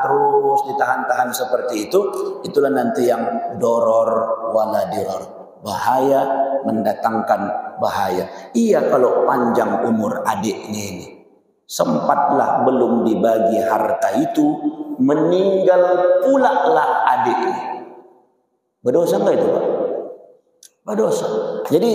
terus, ditahan seperti itu, itulah nanti yang doror wala diror. Bahaya, mendatangkan bahaya. Iya kalau panjang umur adiknya ini. Sempatlah belum dibagi harta itu, meninggal pula lah adiknya. Berdosa enggak itu Pak? Berdosa. Jadi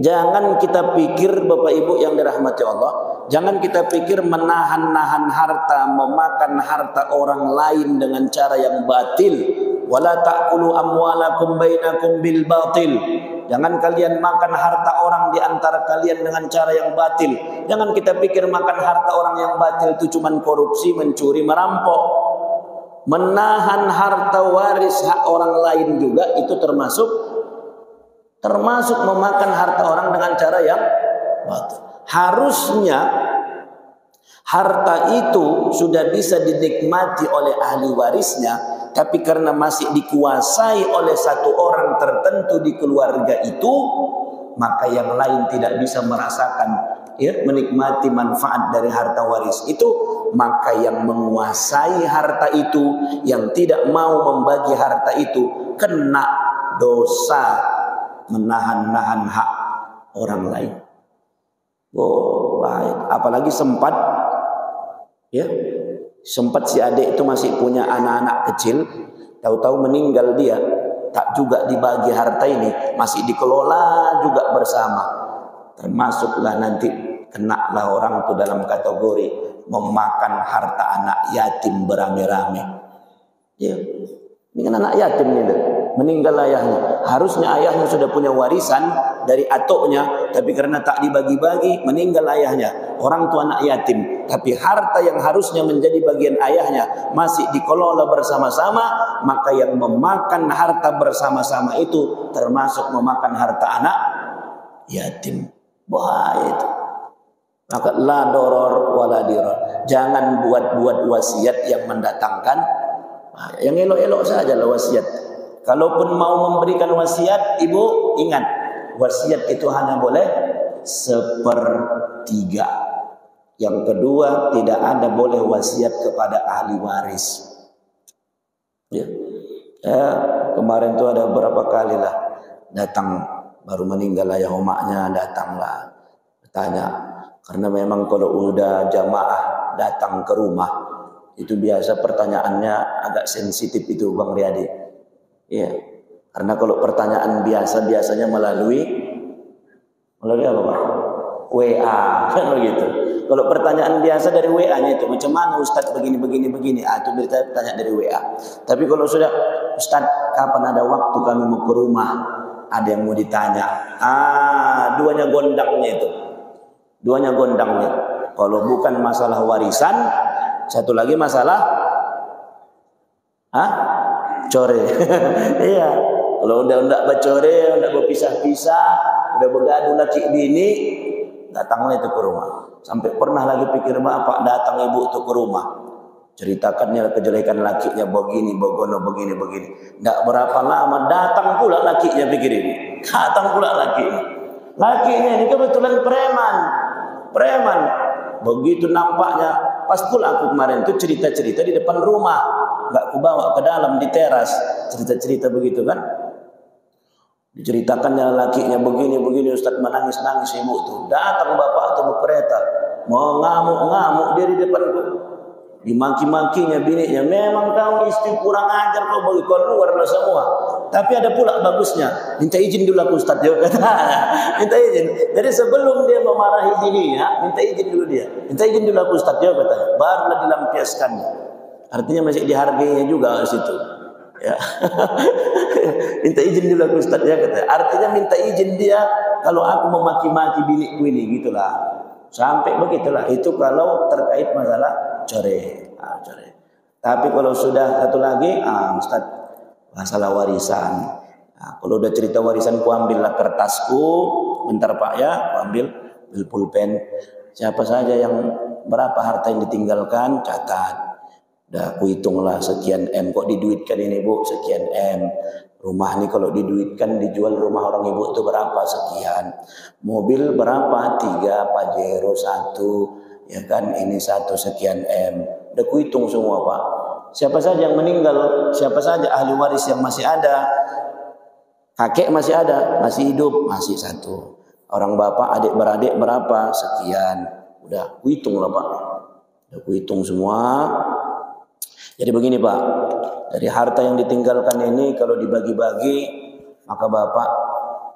jangan kita pikir Bapak Ibu yang dirahmati Allah, jangan kita pikir menahan-nahan harta, memakan harta orang lain dengan cara yang batil. Wala ta'kulu amwalakum bainakum bil batil. Jangan kalian makan harta orang di antara kalian dengan cara yang batil. Jangan kita pikir makan harta orang yang batil itu cuma korupsi, mencuri, merampok. Menahan harta waris hak orang lain juga itu termasuk memakan harta orang dengan cara yang batil. Harusnya harta itu sudah bisa dinikmati oleh ahli warisnya. Tapi karena masih dikuasai oleh satu orang tertentu di keluarga itu, maka yang lain tidak bisa merasakan menikmati manfaat dari harta waris itu. Maka yang menguasai harta itu, yang tidak mau membagi harta itu, kena dosa menahan-nahan hak orang lain. Oh, baik. Apalagi sempat si adik itu masih punya anak-anak kecil, tahu-tahu meninggal dia, tak juga dibagi harta ini, masih dikelola juga bersama. Termasuklah nanti kenalah orang itu dalam kategori memakan harta anak yatim beramai-ramai. Ya, ini kan anak yatim ini, meninggal ayahnya. Harusnya ayahnya sudah punya warisan dari atuknya, tapi karena tak dibagi-bagi, meninggal ayahnya. Orang tua anak yatim, tapi harta yang harusnya menjadi bagian ayahnya masih dikelola bersama-sama, maka yang memakan harta bersama-sama itu termasuk memakan harta anak yatim. Bahaya itu. Maka la doror wala diror. Jangan buat wasiat yang mendatangkan bahaya. Yang elok-elok saja lah wasiat. Kalaupun mau memberikan wasiat, ibu ingat, wasiat itu hanya boleh 1/3. Yang kedua, tidak ada boleh wasiat kepada ahli waris. Ya, kemarin tuh ada beberapa kali lah datang, baru meninggal ayah omaknya, datanglah bertanya. Karena memang kalau udah jamaah datang ke rumah, itu biasa pertanyaannya agak sensitif itu Bang Riyadi. Iya, karena kalau pertanyaan biasanya melalui apa Pak? WA, kan begitu. Kalau pertanyaan biasa dari WA-nya itu, macam mana Ustadz begini, itu bertanya dari WA. Tapi kalau sudah, Ustadz kapan ada waktu kami mau ke rumah, ada yang mau ditanya. Duanya gondangnya. Kalau bukan masalah warisan, satu lagi masalah core. Iya. Kalau udah bacore, udah berpisah-pisah, udah bergaduh laki bini, datanglah itu ke rumah. Sampai pernah lagi pikir bapak datang ibu itu ke rumah, ceritakannya kejelekan lakinya begini, begini. Tidak berapa lama datang pula lakinya, pikir ini. Datang pula lakinya. Lakinya ini kebetulan preman. Begitu nampaknya, pas pula aku kemarin itu cerita-cerita di depan rumah, nggak aku bawa ke dalam di teras, cerita-cerita begitu kan. Diceritakannya lakinya begini, Ustaz menangis ibu tuh. Datang bapak tuh berkereta, mau ngamuk dia di depanku. Dimaki-makinya bininya, memang kau istri kurang ajar, kau bagi keluar lah semua. Tapi ada pula bagusnya, minta izin dulu aku Ustaz, dia kata. Minta izin. Jadi sebelum dia memarahi bininya, minta izin dulu dia. Minta izin dulu aku Ustaz, dia kata. Barulah dilampiaskannya. Artinya masih dihargainya juga di situ. Ya. Minta izin dulu aku Ustaz, dia kata. Artinya minta izin dia kalau aku memaki-maki biniku ini, gitulah. Sampai begitulah. Itu kalau terkait masalah cerai. Tapi kalau sudah satu lagi, Ustaz, masalah warisan. Kalau udah cerita warisan, ku ambillah kertasku, bentar Pak ya, ku ambil pulpen. Siapa saja yang berapa harta yang ditinggalkan, catat. Udah ku hitunglah sekian M, kok diduitkan ini Bu, sekian M. Rumah ini kalau diduitkan, dijual rumah orang ibu itu berapa, sekian. Mobil berapa, 3, Pajero 1. Ya kan, ini 1 sekian M. Udah kuhitung semua Pak. Siapa saja yang meninggal, siapa saja ahli waris yang masih ada, kakek masih ada, masih hidup, masih 1. Orang bapak, adik beradik berapa, sekian. Udah kuhitung lah Pak. Udah kuhitung semua. Jadi begini Pak, dari harta yang ditinggalkan ini kalau dibagi-bagi, maka bapak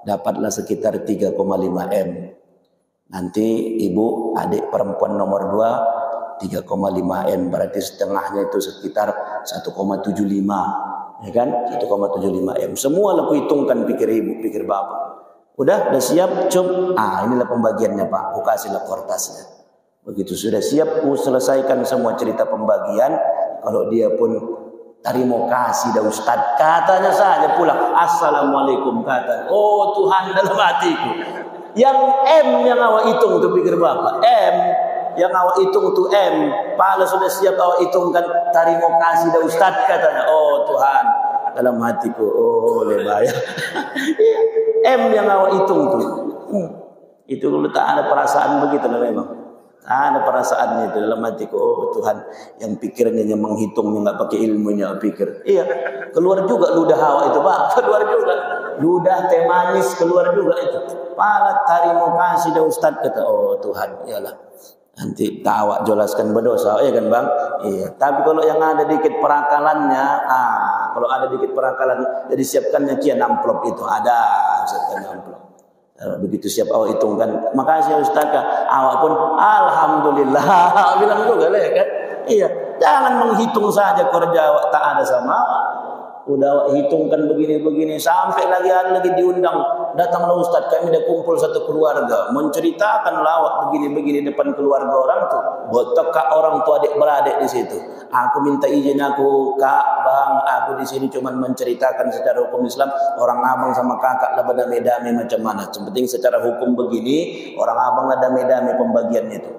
dapatlah sekitar 3,5 M. Nanti ibu adik perempuan nomor 2 3,5 M, berarti setengahnya itu sekitar 1,75, ya kan? 1,75 M. Semua lah hitungkan, pikir ibu, pikir bapak. Udah siap, cum. Inilah pembagiannya Pak. Aku kasihlah kertasnya. Begitu sudah siap, ku selesaikan semua cerita pembagian. Kalau dia pun terima kasih dah Ustaz, katanya saja pulang, Assalamualaikum, kata. Oh Tuhan dalam hatiku. Yang M yang awak hitung tu, pikir bapak, M yang awak hitung tu M, pala sudah siap awak hitungkan, terima kasih dah Ustaz, katanya. Oh Tuhan dalam hatiku, oh lebaya. M yang awak hitung tu, itu kalau tak ada perasaan begitu lah memang. Tak ada perasaan itu dalam hatiku. Oh Tuhan, yang pikirannya yang menghitungnya nggak pakai ilmunya pikir. Iya, keluar juga ludah awak itu Pak, keluar juga ludah teh manis, keluar juga itu. Pala terima kasih dah Ustaz, kata. Oh Tuhan, iyalah. Nanti tak awak jelaskan berdosa, ya kan Bang? Iya. Tapi kalau yang ada dikit perakalannya, kalau ada dikit perakalan, jadi siapkannya kian amplop itu ada, siapkan amplop. Begitu siap awak hitungkan, makasih Ustaz, awak pun alhamdulillah bilang juga lah kan. Iya, jangan menghitung saja kerja awak tak ada sama awak. Udah awak hitungkan begini-begini, sampai lagi ada lagi diundang, datanglah Ustaz, kami dah kumpul satu keluarga, menceritakan lawak begini-begini depan keluarga orang tu. Botak kak orang tua adik beradik di situ. Aku minta izin aku, Kak, Bang, aku di sini cuma menceritakan secara hukum Islam, orang abang sama kakak lah berdamai-damai macam mana. Yang penting secara hukum begini, orang abang lah damai-damai pembagiannya itu.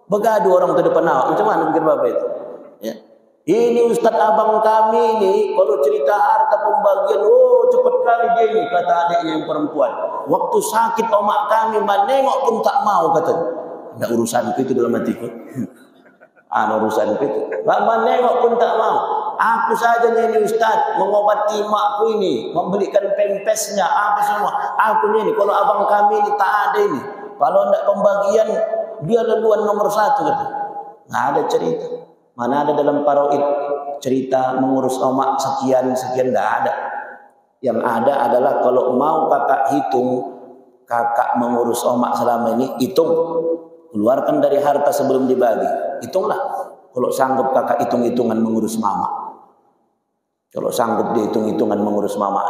Begadu orang tu depan awak, macam mana pikir bapak itu? Ya. Ini Ustaz abang kami ini kalau cerita harta pembagian, oh cepat kali dia ini, kata adiknya yang perempuan. Waktu sakit omak kami menengok pun tak mau, kata. Ada urusanku itu dalam hatiku. Ada urusanku itu. Menengok pun tak mau. Aku saja ini Ustaz mengobati makku ini, membelikan pempesnya, apa semua. Aku ini kalau abang kami ini tak ada ini. Kalau tidak pembagian dia duluan nomor 1, kata. Nggak ada cerita. Mana ada dalam paraid cerita mengurus omak sekian-sekian, tidak ada. Yang ada adalah kalau mau kakak hitung, kakak mengurus omak selama ini, hitung. Keluarkan dari harta sebelum dibagi. Hitunglah. Kalau sanggup kakak hitung-hitungan mengurus mama. Kalau sanggup dihitung-hitungan mengurus mama.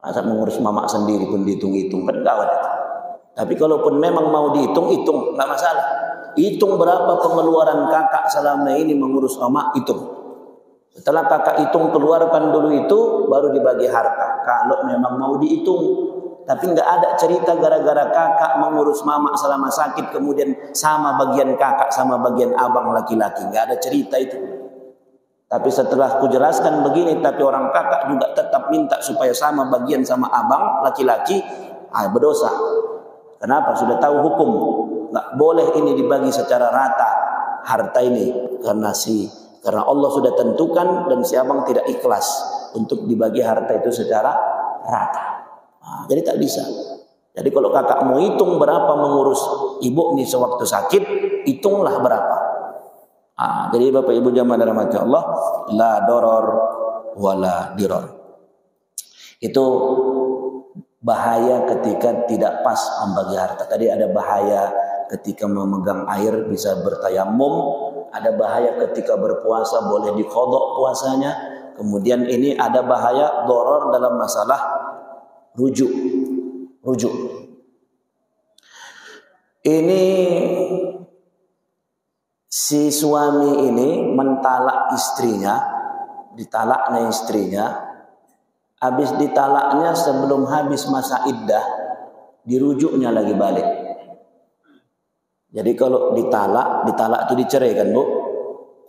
Masa mengurus mama sendiri pun dihitung-hitung, kan gawat itu. Tapi kalaupun memang mau dihitung, hitung, nggak masalah. Hitung berapa pengeluaran kakak selama ini mengurus omak, hitung. Setelah kakak hitung, keluarkan dulu itu, baru dibagi harta. Kalau memang mau dihitung. Tapi nggak ada cerita gara-gara kakak mengurus mama selama sakit, kemudian sama bagian kakak sama bagian abang laki-laki. Nggak ada cerita itu. Tapi setelah ku jelaskan begini, tapi orang kakak juga tetap minta supaya sama bagian sama abang laki-laki, berdosa. Kenapa? Sudah tahu hukum. Nggak boleh ini dibagi secara rata harta ini, karena Allah sudah tentukan dan si abang tidak ikhlas untuk dibagi harta itu secara rata. Jadi tak bisa. Jadi kalau kakak mau hitung berapa mengurus ibu ini sewaktu sakit, hitunglah berapa. Jadi Bapak Ibu jamaah dirahmati Allah, la doror wala diror. Itu bahaya ketika tidak pas membagi harta. Tadi ada bahaya ketika memegang air bisa bertayamum, ada bahaya ketika berpuasa boleh diqadha puasanya. Kemudian ini ada bahaya doror dalam masalah rujuk. Ini si suami ini mentalak istrinya, ditalaknya istrinya, habis ditalaknya sebelum habis masa iddah, dirujuknya lagi balik. Jadi kalau ditalak itu diceraikan, Bu.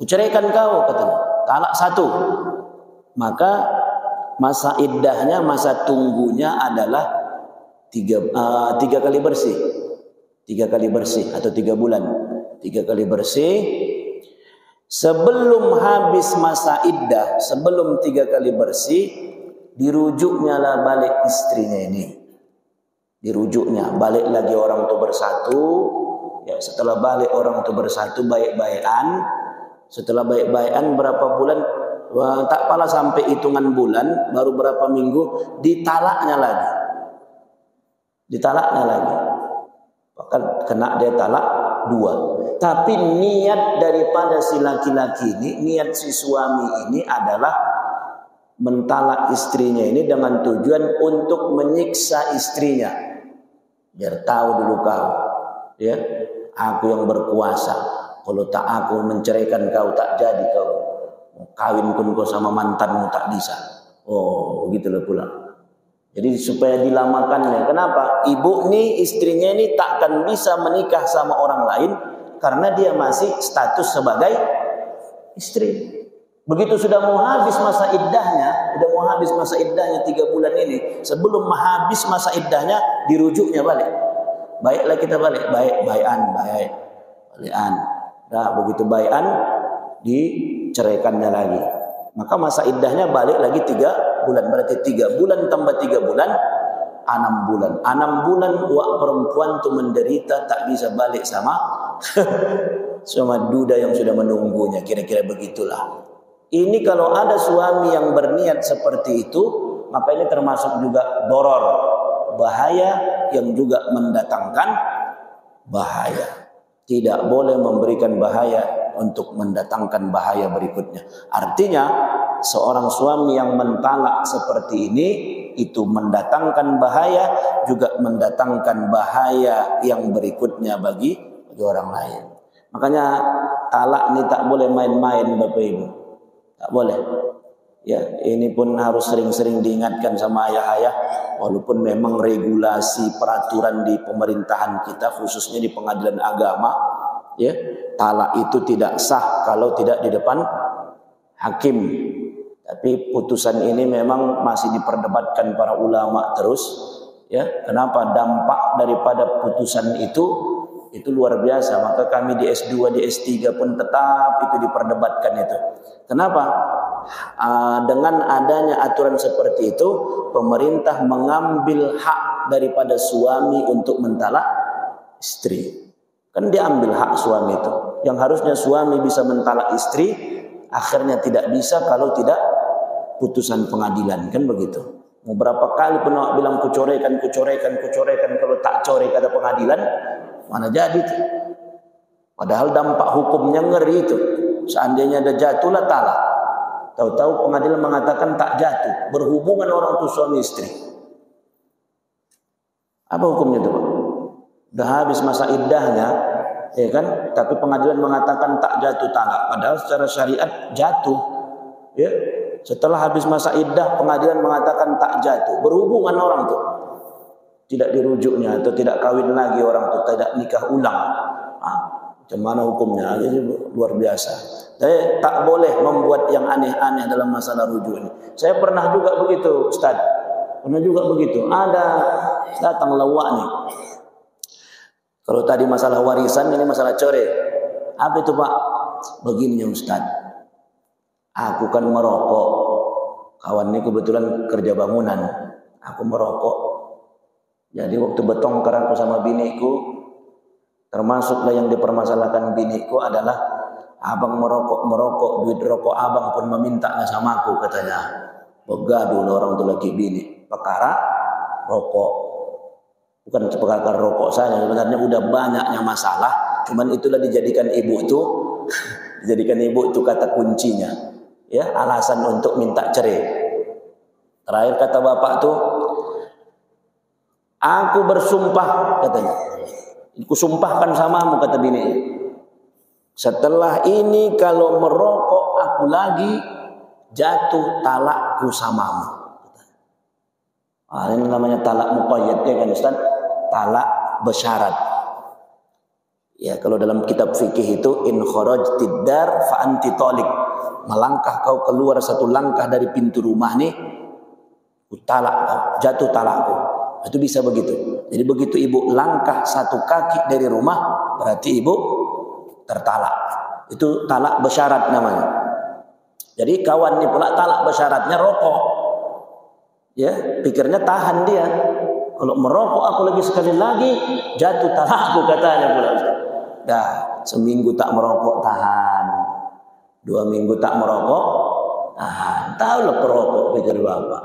Kuceraikan kau, katanya. Talak satu. Maka masa iddahnya, masa tunggunya adalah tiga kali bersih. 3 kali bersih atau 3 bulan. 3 kali bersih. Sebelum habis masa iddah, sebelum 3 kali bersih, dirujuknya lah balik istrinya ini. Dirujuknya, balik lagi orang tua bersatu. Ya, setelah balik orang tua bersatu, baik-baikan. Setelah baik-baikan berapa bulan, tak pala sampai hitungan bulan, baru berapa minggu, ditalaknya lagi. Bahkan kena dia talak 2. Tapi niat daripada si laki-laki ini, niat si suami ini adalah mentalak istrinya ini dengan tujuan untuk menyiksa istrinya. Biar tahu dulu kau, ya, aku yang berkuasa. Kalau tak aku menceraikan kau, tak jadi kau. Kawin pun kau sama mantanmu tak bisa. Oh, begitu loh pula. Jadi supaya dilamakannya. Kenapa? Ibu nih, istrinya ini tak akan bisa menikah sama orang lain karena dia masih status sebagai istri. Begitu sudah mau habis masa iddahnya, 3 bulan ini, sebelum habis masa iddahnya, dirujuknya balik. Baiklah kita balik, baikan. Nah, begitu baikan, diceraikannya lagi. Maka masa iddahnya balik lagi 3 bulan. Berarti 3 bulan tambah 3 bulan, 6 bulan. 6 bulan wak perempuan itu menderita, tak bisa balik sama sama duda yang sudah menunggunya. Kira-kira begitulah. Ini kalau ada suami yang berniat seperti itu, maka ini termasuk juga doror, bahaya yang juga mendatangkan bahaya. Tidak boleh memberikan bahaya untuk mendatangkan bahaya berikutnya. Artinya seorang suami yang mentalak seperti ini itu mendatangkan bahaya, juga mendatangkan bahaya yang berikutnya bagi orang lain. Makanya talak ini tak boleh main-main, Bapak Ibu. Tak boleh. Ya, ini pun harus sering-sering diingatkan sama ayah-ayah, walaupun memang regulasi peraturan di pemerintahan kita, khususnya di pengadilan agama, ya, talak itu tidak sah kalau tidak di depan hakim. Tapi putusan ini memang masih diperdebatkan para ulama terus, ya. Kenapa? Dampak daripada putusan itu luar biasa. Maka kami di S2, di S3 pun tetap itu diperdebatkan itu. Kenapa? Dengan adanya aturan seperti itu, pemerintah mengambil hak daripada suami untuk mentalak istri. Kan diambil hak suami itu. Yang harusnya suami bisa mentalak istri, akhirnya tidak bisa kalau tidak putusan pengadilan, kan begitu. Beberapa kali pun bilang kucorekan, kalau tak corek ada pengadilan, mana jadi itu. Padahal dampak hukumnya ngeri itu. Seandainya ada jatuhlah talak, tahu-tahu pengadilan mengatakan tak jatuh, berhubungan orang itu suami istri. Apa hukumnya itu, Pak? Udah habis masa iddahnya, ya kan? Tapi pengadilan mengatakan tak jatuh talak, padahal secara syariat jatuh. Ya, setelah habis masa iddah, pengadilan mengatakan tak jatuh, berhubungan orang itu, tidak dirujuknya atau tidak kawin lagi orang itu, tidak nikah ulang. Macam mana hukumnya? Jadi luar biasa. Jadi tak boleh membuat yang aneh-aneh dalam masalah rujuk ini. Saya pernah juga begitu, Ustaz. Pernah juga begitu. Ada datang lawak nih. Kalau tadi masalah warisan, ini masalah core. Apa itu, Pak? Begini ya Ustaz. Aku kan merokok. Kawan ini kebetulan kerja bangunan. Aku merokok. Jadi waktu bertongkar aku sama biniku, termasuklah yang dipermasalahkan biniku adalah Abang merokok, duit rokok abang pun meminta sama aku katanya. Begaduh orang tu laki bini. Perkara rokok. Bukan perkara rokok saja, sebenarnya udah banyaknya masalah. Cuman itulah dijadikan ibu itu kata kuncinya. Ya, alasan untuk minta cerai. Terakhir kata bapak tuh, aku bersumpah katanya. Aku sumpahkan samamu kata bini. Setelah ini kalau merokok aku lagi, jatuh talakku samamu. Ini namanya talak muqayyad ya kan Ustaz? Talak bersyarat. Ya, kalau dalam kitab fikih itu in kharajtid dar fa anti taliq. Melangkah kau keluar satu langkah dari pintu rumah nih, talak kau, jatuh talakku. Itu bisa begitu. Jadi begitu ibu langkah satu kaki dari rumah, berarti ibu tertalak. Itu talak bersyarat namanya. Jadi kawan ini pula talak bersyaratnya rokok. Ya, pikirnya tahan dia. Kalau merokok aku lagi sekali lagi, jatuh talakku katanya pula. Dah, seminggu tak merokok tahan. 2 minggu tak merokok tahan. Tahulah perokok pikir bapak.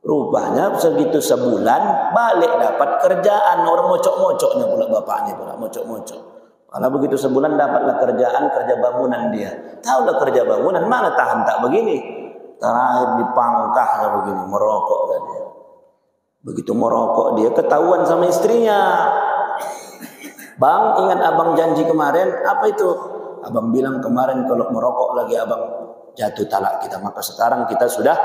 Rupanya segitu sebulan balik dapat kerjaan. Orang mocok-mocoknya pula bapaknya pula mocok-mocok. Kalau begitu sebulan dapatlah kerjaan, kerja bangunan dia. Tahulah kerja bangunan, mana tahan tak begini. Terakhir dipangkahnya begini, merokok kan dia. Begitu merokok dia ketahuan sama istrinya. Bang, ingat abang janji kemarin, apa itu? Abang bilang kemarin kalau merokok lagi abang jatuh talak kita. Maka sekarang kita sudah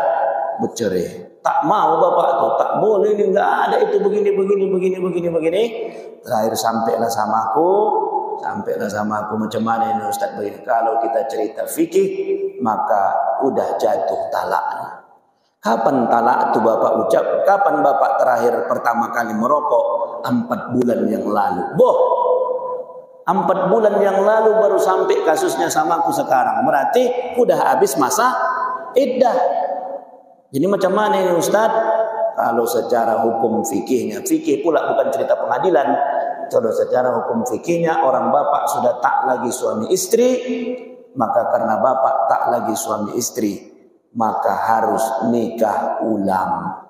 bercerai. Tak mau bapak tuh, tak boleh, ini enggak ada itu begini. Terakhir sampailah sama aku macam mana ini Ustaz begini. Kalau kita cerita fikih maka udah jatuh talaknya. Kapan talak itu bapak ucap? Kapan bapak terakhir pertama kali merokok? 4 bulan yang lalu. 4 bulan yang lalu baru sampai kasusnya sama aku sekarang. Berarti udah habis masa iddah. Jadi macam mana ini Ustaz? Kalau secara hukum fikihnya, fikih pula bukan cerita pengadilan. Kalau secara hukum fikihnya orang bapak sudah tak lagi suami istri, maka karena bapak tak lagi suami istri, maka harus nikah ulang.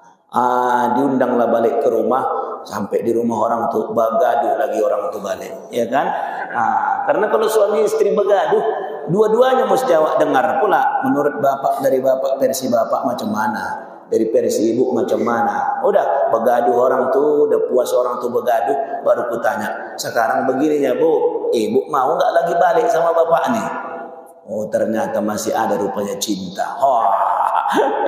Diundanglah balik ke rumah, sampai di rumah orang tu begaduh lagi orang tu balik, ya kan? Karena kalau suami istri begaduh, dua-duanya mesti awak dengar pula. Menurut bapak, dari bapak versi bapak macam mana? Dari versi ibu macam mana? Udah begaduh orang tu, udah puas orang tu begaduh, baru ku tanya. Sekarang begini ya bu, ibu mau nggak lagi balik sama bapak nih? Oh ternyata masih ada rupanya cinta.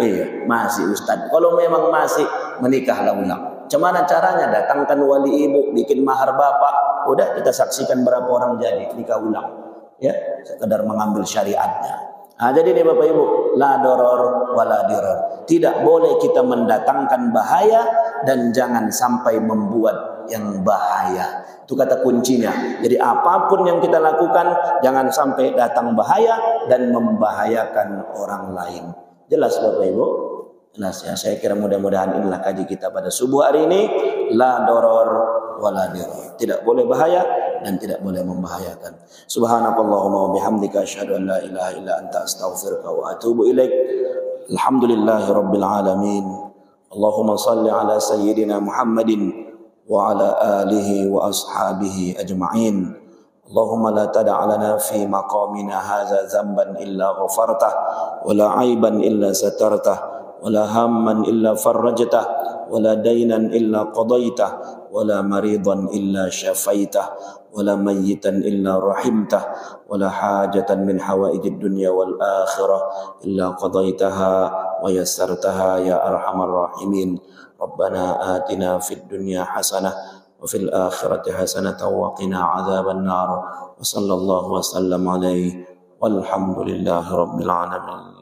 Iya masih Ustaz. Kalau memang masih, menikahlah ulang. Cuman caranya datangkan wali ibu, bikin mahar bapak. Udah kita saksikan berapa orang jadi nikah ulang. Ya, sekedar mengambil syariatnya. Jadi nih Bapak Ibu, la doror wala diror. Tidak boleh kita mendatangkan bahaya dan jangan sampai membuat yang bahaya. Itu kata kuncinya. Jadi apapun yang kita lakukan jangan sampai datang bahaya dan membahayakan orang lain. Jelas Bapak Ibu? Jelas ya. Saya kira mudah-mudahan inilah kaji kita pada subuh hari ini. La doror wala diror. Tidak boleh bahaya dan tidak boleh membahayakan. Subhanakallahumma wa bihamdika asyhadu an la ilaha illa anta astaghfiruka wa atubu ilaik. Alhamdulillahirabbil alamin. Allahumma shalli ala sayyidina Muhammadin wa ala alihi wa ashabihi ajma'in. Allahumma la tada' lana fi maqamina hadza dhanban illa ghafartah wa la 'aiban illa satartah wa la hamman illa farajtah wa la daynan illa qadaitah ولا مريضا إلا شفيته ولا ميتا إلا رحمته ولا حاجة من حوائج الدنيا والآخرة إلا قضيتها ويسرتها يا أرحم الراحمين. ربنا آتنا في الدنيا حسنة وفي الآخرة حسنة وقنا عذاب النار وصلى الله وسلم عليه والحمد لله رب العالمين.